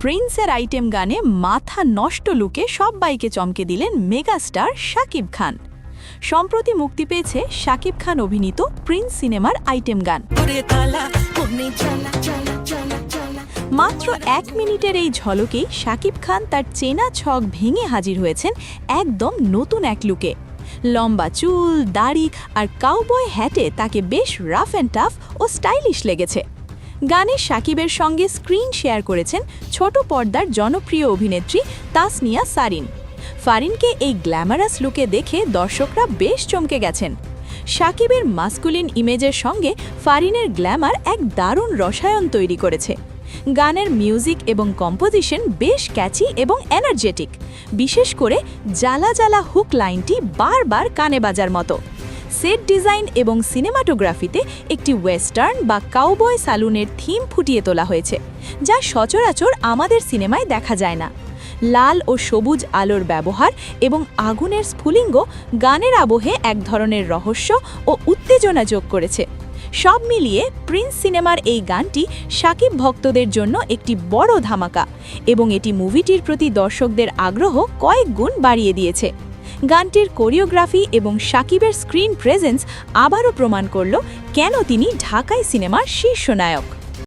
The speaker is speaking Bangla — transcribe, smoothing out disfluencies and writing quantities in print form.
প্রিন্সের আইটেম গানে মাথা নষ্ট লুকে সবাইকে চমকে দিলেন মেগাস্টার শাকিব খান। সম্প্রতি মুক্তি পেয়েছে শাকিব খান অভিনীত প্রিন্স সিনেমার আইটেম গান। মাত্র 1 মিনিটের এই ঝলকেই শাকিব খান তার চেনা ছক ভেঙে হাজির হয়েছেন একদম নতুন এক লুকে। লম্বা চুল, দাড়ি আর কাউবয় হ্যাটে তাকে বেশ রাফ অ্যান্ড টাফ ও স্টাইলিশ লেগেছে। গানে শাকিবের সঙ্গে স্ক্রিন শেয়ার করেছেন ছোট পর্দার জনপ্রিয় অভিনেত্রী তাসনিয়া সারিন। ফারিনকে এই গ্ল্যামারাস লুকে দেখে দর্শকরা বেশ চমকে গেছেন। শাকিবের মাস্কুলিন ইমেজের সঙ্গে ফারিনের গ্ল্যামার এক দারুণ রসায়ন তৈরি করেছে। গানের মিউজিক এবং কম্পোজিশন বেশ ক্যাচি এবং এনার্জেটিক, বিশেষ করে জ্বালা জ্বালা হুক লাইনটি বারবার কানে বাজার মতো। সেট ডিজাইন এবং সিনেমাটোগ্রাফিতে একটি ওয়েস্টার্ন বা কাউবয় সালুনের থিম ফুটিয়ে তোলা হয়েছে, যা সচরাচর আমাদের সিনেমায় দেখা যায় না। লাল ও সবুজ আলোর ব্যবহার এবং আগুনের স্ফুলিঙ্গ গানের আবহে এক ধরনের রহস্য ও উত্তেজনা যোগ করেছে। সব মিলিয়ে প্রিন্স সিনেমার এই গানটি শাকিব ভক্তদের জন্য একটি বড় ধামাকা এবং এটি মুভিটির প্রতি দর্শকদের আগ্রহ কয়েক গুণ বাড়িয়ে দিয়েছে। গানটির কোরিওগ্রাফি এবং শাকিবের স্ক্রিন প্রেজেন্স আবারও প্রমাণ করল কেন তিনি ঢাকাই সিনেমার শীর্ষ নায়ক।